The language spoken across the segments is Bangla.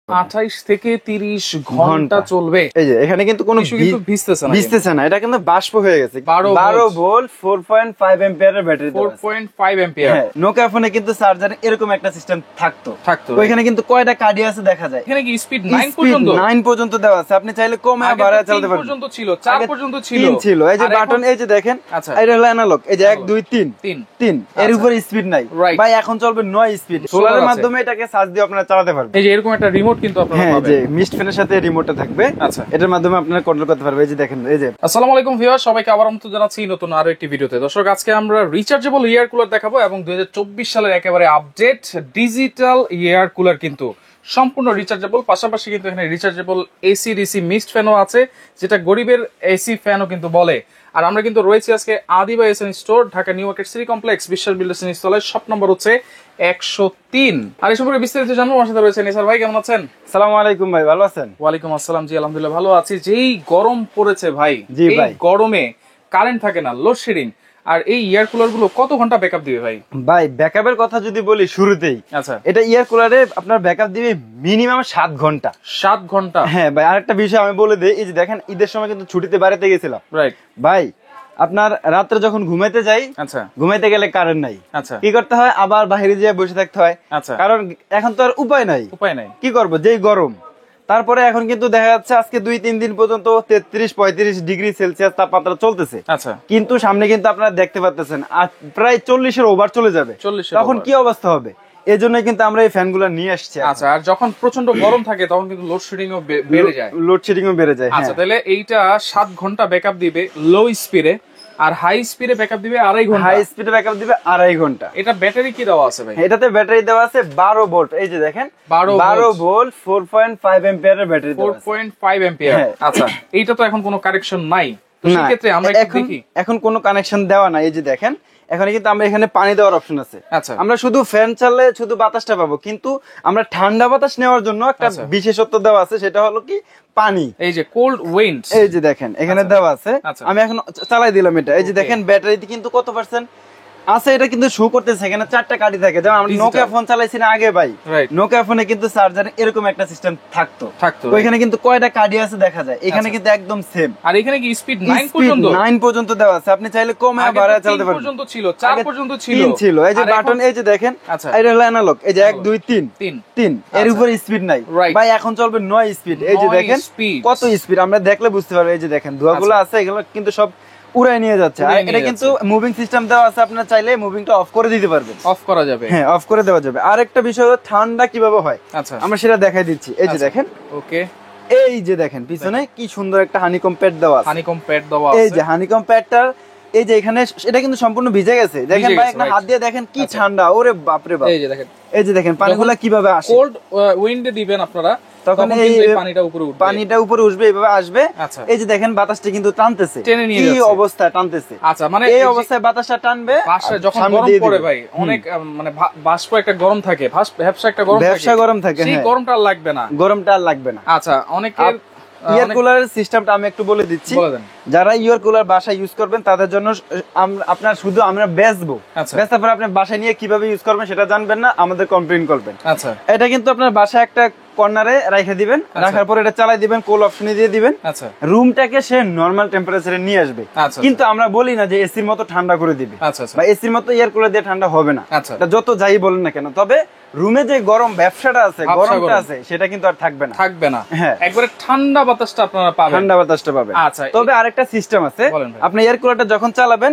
28 থেকে 30 ঘন্টা চলবে। এই যে এখানে কিন্তু কোনো ভিজতেছে না, এটা কিন্তু বাষ্প হয়ে গেছে। 12 ভোল্ট 4.5 অ্যাম্পিয়ারের ব্যাটারি, 4.5 অ্যাম্পিয়ার। হ্যাঁ, নোকিয়া ফোনে কিন্তু চার্জারে এরকম একটা সিস্টেম থাকতো। ওইখানে কিন্তু কয়টা কার্ডি আছে দেখা যায়। এখানে কি স্পিড 9 পর্যন্ত দেওয়া আছে, আপনি চাইলে কমে বাড়ায় চালাতে পারবেন। 3 পর্যন্ত ছিল, 4 পর্যন্ত ছিল। এই যে বাটন, এই যে দেখেন, এটা হলো অ্যানালগ, এই যে 1 2 3 এর উপরে স্পিড নাই ভাই, এখন চলবে 9 স্পিড। সোলারের মাধ্যমে এটাকে চার্জ দিয়ে আপনারা চালাতে পারবেন। এই যে এরকম একটা রিমোট কিন্তু আপনারা পাবেন, যে মিস্ট ফ্যানের সাথে রিমোটটা থাকবে। আচ্ছা, এটার মাধ্যমে আপনারা কন্ট্রোল করতে পারবেন। এই যে দেখেন, এই যে আসসালামু আলাইকুম ভিউয়ার, সবাইকে আবার আমন্ত্রণ জানাচ্ছি নতুন আরো একটি ভিডিওতে। দর্শক, আজকে আমরা রিচার্জেবল এয়ার কুলার দেখাবো এবং 2024 সালের একেবারে আপডেট ডিজিটাল এয়ার কুলার, কিন্তু সম্পূর্ণ রিচার্জেবল। পাশাপাশি কিন্তু এখানে রিচার্জেবল এসি ডিসি মিক্সড ফ্যানও আছে, যেটা গরিবের এসি ফ্যানও কিন্তু বলে। আর আমরা কিন্তু রয়েছি আজকে Adiba SN store, Dhaka new market city complex, Biswas builders ইনস্টলের শপ নম্বর হচ্ছে 103। আর এই সম্পর্কে বিস্তারিত জানবো, আমার সাথে রয়েছে নিসার ভাই। কেমন আছেন? আসসালামু আলাইকুম ভাই, ভালো আছেন? ওয়ালাইকুম আসসালাম, জি আলহামদুলিল্লাহ ভালো আছি। যেই গরম পড়েছে ভাই, এই গরমে কারেন্ট থাকে না, লোডশেডিং। আর এই এয়ার কুলার গুলো কত ঘন্টা ব্যাকআপ দিবে ভাই? ভাই ব্যাকআপের কথা যদি বলি শুরুতেই, আচ্ছা, এটা এয়ার কুলারে আপনার ব্যাকআপ দিবে মিনিমাম 7 ঘন্টা। 7 ঘন্টা? হ্যাঁ ভাই, আরেকটা বিষয় আমি বলে দেই, এই যে দেখেন, ঈদের সময় কিন্তু ছুটিতে বাড়িতে গেছিলাম, রাইট ভাই। আপনার রাত্রে যখন ঘুমাইতে যাই, আচ্ছা, ঘুমাইতে গেলে কারেন্ট নাই, আচ্ছা, কি করতে হয়, আবার বাইরে যেয়ে বসে থাকতে হয়, আচ্ছা, কারণ এখন তো আর উপায় নাই, কি করব, যেই গরম। তারপরে এখন কিন্তু দেখা যাচ্ছে আজকে 2-3 দিন পর্যন্ত 33-35 ডিগ্রি সেলসিয়াস তাপমাত্রা চলতেছে, আচ্ছা, কিন্তু সামনে কিন্তু আপনারা দেখতে পাচ্ছেন প্রায় 40-এর ওভার চলে যাবে। তখন কি অবস্থা হবে? এই জন্য কিন্তু আমরা এই ফ্যানগুলো নিয়ে আসছি। আচ্ছা, আর যখন প্রচন্ড গরম থাকে তখন কিন্তু লোডশেডিংও বেড়ে যায়। আচ্ছা, তাহলে এইটা 7 ঘন্টা ব্যাকআপ দিবে লো স্পিডে, আর হাই স্পিডে ব্যাকআপ দিবে 2.5 ঘন্টা। হাই স্পিডে ব্যাকআপ দিবে 2.5 ঘন্টা। এটা ব্যাটারি কি দেওয়া আছে ভাই? এটাতে ব্যাটারি দেওয়া আছে 12 ভোল্ট, এই যে দেখেন 12 ভোল্ট 4.5 অ্যাম্পিয়ারের ব্যাটারি দেওয়া আছে। 4.5 অ্যাম্পিয়ার। আচ্ছা, এইটা তো এখন কোনো কানেকশন নাই, তো সেই ক্ষেত্রে আমরা একটু দেখি। এখন কোনো কানেকশন দেওয়া নাই, এই যে দেখেন এখানে কিন্তু আমরা এখানে পানি দেওয়ার অপশন আছে। আচ্ছা, আমরা শুধু ফ্যান চালালে শুধু বাতাসটা পাবো, কিন্তু আমরা ঠান্ডা বাতাস নেওয়ার জন্য একটা বিশেষত্ব দেওয়া আছে, সেটা হলো কি পানি। এই যে কোল্ড উইন্ড, এই যে দেখেন এখানে দেওয়া আছে। আমি এখন চালাই দিলাম এটা, এই যে দেখেন ব্যাটারিতে কিন্তু কত পার্সেন্ট আছে এটা কিন্তু শো করতেছে। এখানে 4টা কাঠি থাকে, যেমন আমরা নোকিয়া ফোন চালাইছি না আগে ভাই, নোকিয়া ফোনে কিন্তু চার্জারে এরকম একটা সিস্টেম থাকতো। ওইখানে কিন্তু কয়টা কাঠি আছে দেখা যায়, এখানে কিন্তু একদম সেম। আর এখানে কি স্পিড 9 পর্যন্ত দেওয়া আছে, আপনি চাইলে কমে বাড়ায় চালাতে পারবেন। 3 পর্যন্ত ছিল, 4 পর্যন্ত ছিল। এই যে বাটন, এই যে দেখেন, এটা হলো অ্যানালগ, এই যে 1 2 3 এর উপরে স্পিড নাই ভাই, এখন চলবে 9 স্পিড। এই যে দেখেন কত স্পিড, আমরা দেখলে বুঝতে পারবো। এই যে দেখেন ধোঁয়াগুলো আছে, এগুলো কিন্তু সব উড়াই নিয়ে যাচ্ছে। আর এটা কিন্তু মুভিং সিস্টেম দেওয়া আছে, আপনারা চাইলে মুভিংটা অফ করে দিতে পারবেন। অফ করা যাবে? হ্যাঁ, অফ করে দেওয়া যাবে। আর একটা বিষয় হলো ঠান্ডা কিভাবে হয়, আচ্ছা, আমরা সেটা দেখাই দিচ্ছি। এই যে দেখেন, ওকে, এই যে দেখেন পিছনে কি সুন্দর একটা হানিকম প্যাড দেওয়া আছে। হানিকম প্যাড দেওয়া আছে, এই যে হানিকম প্যাডটার, এই যে এখানে এটা কিন্তু সম্পূর্ণ ভিজে গেছে। দেখেন ভাই, একটা হাত দিয়ে দেখেন কি ঠান্ডা, ওরে বাপ রে বাপ। এই যে দেখেন পানিগুলা কিভাবে আসে, কোল্ড উইন্ডে দিবেন আপনারা, তখন এই পানিটা উপরে উঠবে, এইভাবে আসবে। এই যে দেখেন বাতাসটা কিন্তু টানতেছে, কি অবস্থা টানতেছে। আচ্ছা, মানে এই অবস্থায় বাতাসটা টানবে। যখন গরম পড়ে ভাই, অনেক মানে বাষ্প একটা গরম থাকে, ভ্যাপসা একটা গরম থাকে, সেই গরমটা আর লাগবে না, গরমটা আর লাগবে না। আচ্ছা, অনেকের ইয়ার কুলারের সিস্টেমটা আমি একটু বলে দিচ্ছি। যারা ইয়ার কুলার বাসায় ইউজ করবেন তাদের জন্য আপনার শুধু আমরা বেচবো, বেচার পর আপনি বাসায় নিয়ে কিভাবে ইউজ করবেন সেটা জানবেন না, আমাদের কমপ্লেইন করবেন। আচ্ছা, এটা কিন্তু আপনার বাসায় একটা কর্নারে রেখে দিবেন, রাখার পর এটা চালাই দিবেন, কোল অপশনে দিয়ে দিবেন। আচ্ছা, রুমটাকে সে নরমাল টেম্পারেচারে নিয়ে আসবে। কিন্তু আমরা বলি না যে এসির মতো ঠান্ডা করে দিবে, বা এসির মতো এয়ার কুলার দিয়ে ঠান্ডা হবে না। এটা যত যাই বলেন না কেন, তবে রুমে যে গরম ব্যবসাটা আছে, গরমটা আছে, সেটা কিন্তু আর থাকবে না। হ্যাঁ, একবারে ঠান্ডা বাতাসটা আপনারা পাবেন। আচ্ছা, তবে আরেকটা সিস্টেম আছে, আপনি এয়ার কুলারটা যখন চালাবেন,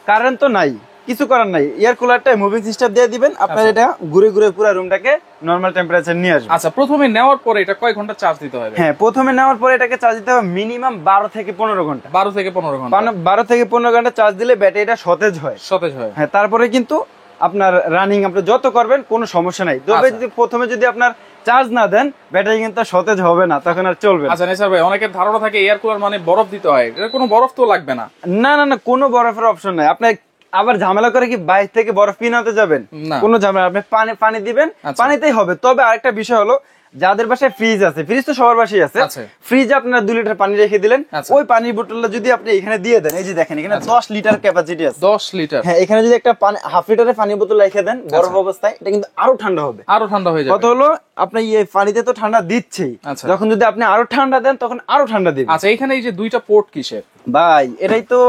কারেন্ট তো নাই, কিছু করার নাই, এয়ার কুলারটা মুভিং সিস্টেম দিয়ে দিবেন, আপনার এটা ঘুরে ঘুরে পুরো রুমটাকে নরমাল টেম্পারেচার নিয়ে আসবে। আচ্ছা, প্রথমে নেওয়ার পরে এটা কয় ঘন্টা চার্জ দিতে হবে? হ্যাঁ, প্রথমে নেওয়ার পরে এটাকে চার্জ দিতে হবে মিনিমাম 12 থেকে 15 ঘন্টা। 12 থেকে 15 ঘন্টা চার্জ দিলে ব্যাটারিটা সতেজ হয়। হ্যাঁ, তারপরে কিন্তু আপনার রানিং আপনি যত করবেন কোনো সমস্যা নাই। তবে যদি প্রথমে যদি আপনার চার্জ না দেন, ব্যাটারি কিন্তু সতেজ হবে না, তখন আর চলবে না। আচ্ছা নেসার ভাই, অনেকের ধারণা থাকে এয়ার কুলার মানে বরফ দিতে হয়, এটা কোনো বরফ তো লাগবে না? না, কোনো বরফের অপশন নাই। আপনি আবার ঝামেলা করে কি বাইরে থেকে বরফ কিনে আনতে যাবেন? কোনো ঝামেলা, আপনি পানি দিবেন, পানিতেই হবে। তবে আরেকটা বিষয় হলো, যাদের বাসায় ফ্রিজ আছে, ফ্রিজ তো সবার বাসায় আছে, ফ্রিজে আপনারা 2 লিটার পানি রেখে দিলেন, ওই পানির বোতলটা যদি আপনি এখানে দিয়ে দেন, এই যে দেখেন এখানে 10 লিটার ক্যাপাসিটি আছে, 10 লিটার। হ্যাঁ, এখানে যদি একটা হাফ লিটারের পানির বোতল রেখে দেন বরফ অবস্থায়, এটা কিন্তু আরো ঠান্ডা হবে, আরো ঠান্ডা হয়ে যাবে। কত হলো, আপনি এই পানিতে তো ঠান্ডা দিচ্ছেই, যখন যদি আপনি আরো ঠান্ডা দেন তখন আরো ঠান্ডা দিবে। আচ্ছা, এখানে এই যে 2টা পোর্ট কিসের ভাই? এটাই তো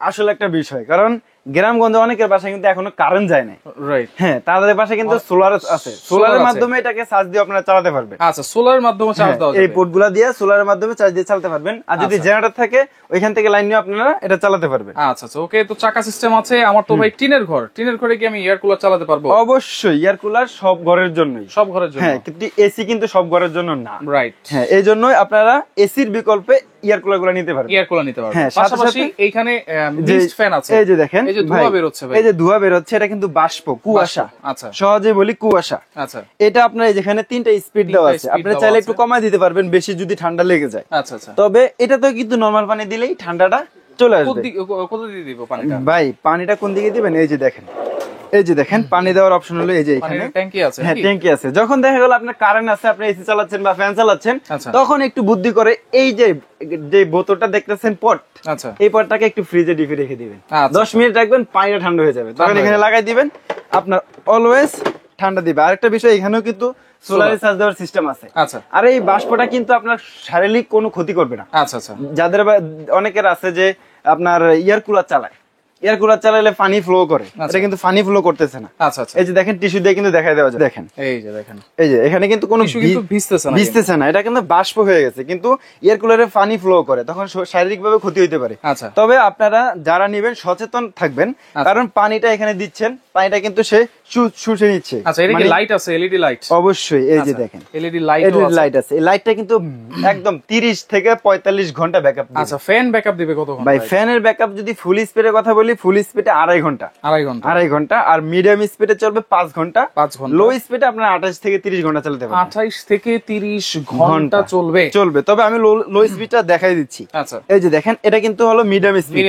আসলে একটা বিষয়, কারণ গ্রামগঞ্জে অনেকের বাসায় কিন্তু এখনো কারেন্ট যায় না, রাইট? হ্যাঁ, তাদের বাসায় কিন্তু সোলার আছে, সোলারের মাধ্যমে এটাকে চার্জ দিয়ে আপনারা চালাতে পারবেন। আচ্ছা, সোলারের মাধ্যমে চার্জ দেওয়া যাবে, এই পোর্টগুলো দিয়ে সোলারের মাধ্যমে চার্জ দিয়ে চালাতে পারবেন। আর যদি জেনারেটর থাকে ওইখান থেকে লাইন নিয়ে আপনারা এটা চালাতে পারবেন। আচ্ছা আচ্ছা, ওকে। তো চাকা সিস্টেম আছে। আমার তো ভাই টিনের ঘর, টিনের ঘরে কি আমি এয়ার কুলার চালাতে পারবো? অবশ্যই, এয়ার কুলার সব ঘরের জন্যই, সব ঘরের জন্য। হ্যাঁ, কিন্তু এসি কিন্তু সব ঘরের জন্য না, রাইট? হ্যাঁ, এই জন্যই আপনারা এসির বিকল্পে এয়ার কুলার গুলো নিতে পারবেন, এয়ার কুলার নিতে পারবেন। হ্যাঁ, পাশাপাশি এইখানে মিস্ট ফ্যান আছে, এই যে দেখেন, এই যে ধোঁয়া বের হচ্ছে ভাই, এই যে ধোঁয়া বের হচ্ছে, এটা কিন্তু বাষ্প, কুয়াশা। আচ্ছা, সহজে বলি কুয়াশা। আচ্ছা, এটা আপনার যেখানে 3টা স্পিড দেওয়া আছে, আপনি চাইলে একটু কমায় দিতে পারবেন বেশি যদি ঠান্ডা লেগে যায়। আচ্ছা আচ্ছা, তবে এটা তো কিন্তু নরমাল পানি দিলেই ঠান্ডাটা চলে আসবে। কত দিয়ে দিব পানিটা? ভাই, পানিটা কোন দিকে দিবেন? এই যে দেখেন, এই যে দেখেন পানি দেওয়ার অপশন হলো এই যে এখানে ট্যাঙ্কি আছে। হ্যাঁ, ট্যাঙ্কি আছে। যখন দেখা গেল আপনার কারেন্ট আছে, আপনি এসি চালাচ্ছেন বা ফ্যান চালাচ্ছেন, তখন একটু বুদ্ধি করে এই যে বোতলটা দেখতেছেন পট, আচ্ছা, এই পটটাকে একটু ফ্রিজে ডিপে রেখে দিবেন, 10 মিনিট রাখবেন, পানিটা ঠান্ডা হয়ে যাবে, তখন এখানে লাগাই দিবেন, আপনার অলওয়েজ ঠান্ডা দিবে। আরেকটা বিষয়, এখানেও কিন্তু সোলারে চার্জ দেওয়ার সিস্টেম আছে। আচ্ছা, আর এই বাষ্পটা কিন্তু আপনার শারীরিক কোনো ক্ষতি করবে না। আচ্ছা আচ্ছা, যাদের অনেকের আছে যে আপনার এয়ার কুলার চালায়, এয়ার কুলার চালালে পানি ফ্লো করে, এটা কিন্তু পানি ফ্লো করতেছে না। আচ্ছা আচ্ছা, এই যে দেখেন টিস্যু দিয়ে কিন্তু দেখাই দেওয়া যায়, দেখেন এই যে দেখেন, এই যে এখানে কিন্তু কোনো ভিজতেছে না, এটা কিন্তু বাষ্প হয়ে গেছে, কিন্তু এয়ার কুলারে পানি ফ্লো করে, তখন শারীরিকভাবে ক্ষতি হতে পারে। আচ্ছা, তবে আপনারা যারা নেবেন সচেতন থাকবেন, কারণ পানিটা এখানে দিচ্ছেন, পানিটা কিন্তু সে শুষে নিচ্ছে। আচ্ছা, এর কি লাইট আছে? LED light? অবশ্যই, এই যে দেখেন এলইডি লাইট আছে। এই লাইটটা কিন্তু একদম 30 থেকে 45 ঘন্টা ব্যাকআপ দিবে। আচ্ছা, ফ্যান ব্যাকআপ দিবে কত ঘন্টা? ভাই, ফ্যানের ব্যাকআপ যদি ফুল স্পিডের কথা বলি, ফুল স্পিডে 2.5 ঘন্টা, 2.5 ঘন্টা, আর মিডিয়াম স্পিডে চলবে 5 ঘন্টা, লো স্পিডে আপনার 28 থেকে 30 ঘন্টা চালাতে পারবেন। 28 থেকে 30 ঘন্টা চলবে। তবে আমি লো স্পিডটা দেখাই দিচ্ছি। আচ্ছা, এই যে দেখেন, এটা কিন্তু হলো মিডিয়াম স্পিড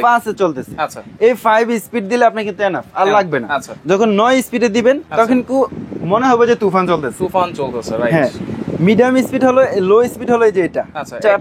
5 এ চলতেছে। আচ্ছা, এই 5 স্পিড দিলে আপনি কিন্তু এনাফ, আর লাগবে না। আচ্ছা, যখন 9 স্পিডে দিবেন তখন মনে হবে যে তুফান চলতেছে, রাইট? হ্যাঁ, মিডিয়াম স্পিড হলো, লো স্পিড হলো এই যে এটা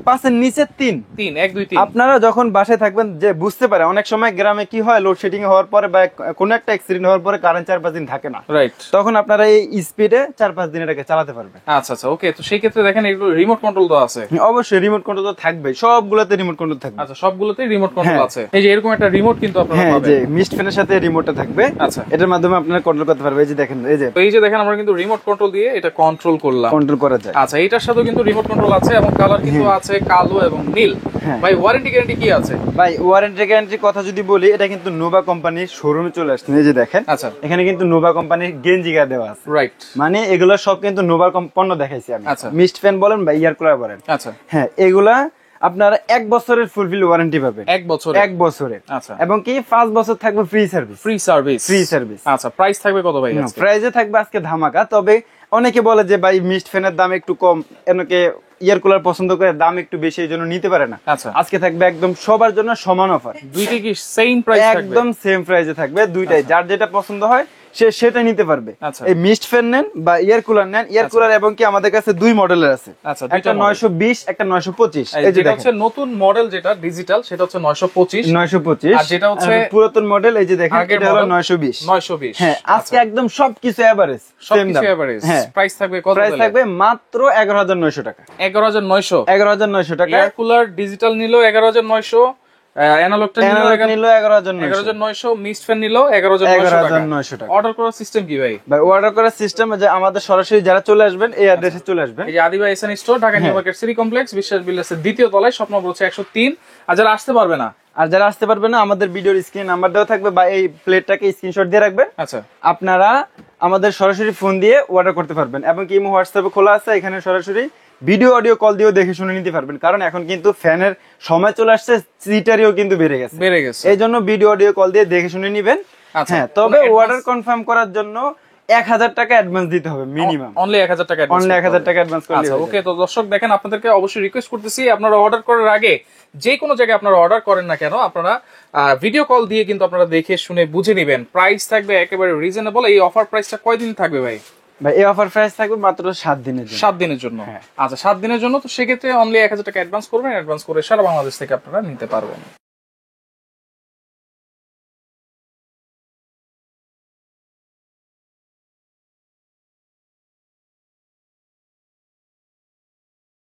5 এর নিচে 3 1 2 3। আপনারা যখন বাসায় থাকবেন, যে বুঝতে পারে অনেক সময় গ্রামে কি হয়, লোডশেডিং হওয়ার পরে বা কোনো একটা অ্যাক্সিডেন্ট হওয়ার পরে কারেন্ট 4-5 দিন থাকে না, রাইট? তখন আপনারা এই স্পিডে 4-5 দিন এটাকে চালাতে পারবেন। আচ্ছা আচ্ছা, ওকে। তো সেই ক্ষেত্রে দেখেন এগুলো রিমোট কন্ট্রোল তো আছে? অবশ্যই রিমোট কন্ট্রোল তো থাকবে, সবগুলোতে রিমোট কন্ট্রোল থাকবে। আচ্ছা, সবগুলোতেই রিমোট কন্ট্রোল আছে। এই যে এরকম একটা রিমোট কিন্তু আপনারা পাবেন, যে মিস্ট ফ্যানের সাথে রিমোটটা থাকবে। আচ্ছা, এটার মাধ্যমে আপনারা কন্ট্রোল করতে পারবেন। এই যে দেখেন, এই যে দেখেন, আমরা কিন্তু রিমোট কন্ট্রোল দিয়ে এটা কন্ট্রোল করা যায়। আচ্ছা, এটার সাথে কিন্তু রিমোট কন্ট্রোল আছে এবং কালার কিন্তু আছে কালো এবং নীল। ভাই, ওয়ারেন্টি গ্যারান্টি কি আছে? ভাই, ওয়ারেন্টি গ্যারান্টির কথা যদি বলি, এটা কিন্তু নোভা কোম্পানির শোরুমে চলে আসছে। এই যে দেখেন, আচ্ছা, এখানে কিন্তু নোভা কোম্পানির গেঞ্জিগা দেওয়া আছে, রাইট? মানে এগুলো সব কিন্তু নোভা পণ্য দেখাইছি আমি। আচ্ছা, মিস্ট ফ্যান বলেন বা ইয়ার কুলার বলেন, আচ্ছা, হ্যাঁ, এগুলা আপনারা 1 বছরের ফুলফিল ওয়ারেন্টি পাবেন। 1 বছরের। আচ্ছা, এবং কি 5 বছর থাকবে ফ্রি সার্ভিস। আচ্ছা, প্রাইস থাকবে কত ভাই? প্রাইসে থাকবে আজকে ধামাকা। তবে অনেকে বলে যে ভাই মিস্ট ফ্যানের দাম একটু কম, এনকে ইয়ার কুলার পছন্দ করে, দাম একটু বেশি, এই জন্য নিতে পারে না। আচ্ছা, আজকে থাকবে একদম সবার জন্য সমান অফার, দুইটাই কি সেম প্রাইস থাকবে? একদম সেম প্রাইসে থাকবে দুইটাই, যার যেটা পছন্দ হয় সে সেটা নিতে পারবে। এই মিস্ট ফ্যান নেন বা ইয়ার কুলার নেন, ইয়ার কুলার এবং কি আমাদের কাছে 2 মডেলের আছে, একটা 920, একটা 925। এই যে হচ্ছে নতুন মডেল, যেটা ডিজিটাল সেটা হচ্ছে 925, আর যেটা হচ্ছে পুরাতন মডেল, এই যে দেখেন এটা হলো 920। হ্যাঁ, আজকে একদম সবকিছু এভারেজ, সেম দাম। হ্যাঁ, প্রাইস থাকবে কত? প্রাইস থাকবে মাত্র 11900 টাকা। 11900 টাকা। ইয়ার কুলার ডিজিটাল নিল 11900, অ্যানালগটা নিল 11900, মিস্ট ফ্যান নিল 11900 টাকা। অর্ডার করার সিস্টেম কি ভাই? ভাই, অর্ডার করার সিস্টেম যে আমাদের সরাসরি যারা চলে আসবেন এই অ্যাড্রেসে চলে আসবেন। এই যে Adiba SN store, Dhaka new market city complex, Biswas বিল্ডার্সের 2য় তলায়, শপ নম্বর হচ্ছে 103। আর যারা আসতে পারবে না, আমাদের ভিডিওর স্ক্রিনে নাম্বার দেওয়া থাকবে, বা এই প্লেটটাকে স্ক্রিনশট দিয়ে রাখবেন। আচ্ছা, আপনারা আমাদের সরাসরি ফোন দিয়ে অর্ডার করতে পারবেন, এবং কি হোয়াটসঅ্যাপে খোলা আছে, এখানে সরাসরি ভিডিও অডিও কল দিয়েও দেখে শুনে নিতে পারবেন। কারণ এখন কিন্তু ফ্যানের সময় চলে আসছে, চিটারিও কিন্তু বেড়ে গেছে। এই জন্য ভিডিও অডিও কল দিয়ে দেখে শুনে নিবেন। হ্যাঁ, তবে অর্ডার কনফার্ম করার জন্য 1000 টাকা অ্যাডভান্স দিতে হবে মিনিমাম, অনলি 1000 টাকা অ্যাডভান্স করলে। ওকে, তো দর্শক দেখেন, আপনাদেরকে অবশ্যই রিকোয়েস্ট করতেছি, আপনারা অর্ডার করার আগে যে কোনো জায়গায় আপনারা অর্ডার করেন না কেন, আপনারা ভিডিও কল দিয়ে কিন্তু আপনারা দেখে শুনে বুঝে নেবেন। প্রাইস থাকবে একেবারে রিজনেবল। এই অফার প্রাইসটা কয়দিন থাকবে ভাই? ভাই এই অফার প্রাইস থাকবে মাত্র 7 দিনের জন্য। 7 দিনের জন্য। আচ্ছা 7 দিনের জন্য, তো সেক্ষেত্রে অনলি 1000 টাকা অ্যাডভান্স করবেন, অ্যাডভান্স করে সারা বাংলাদেশ থেকে আপনারা নিতে পারবেন।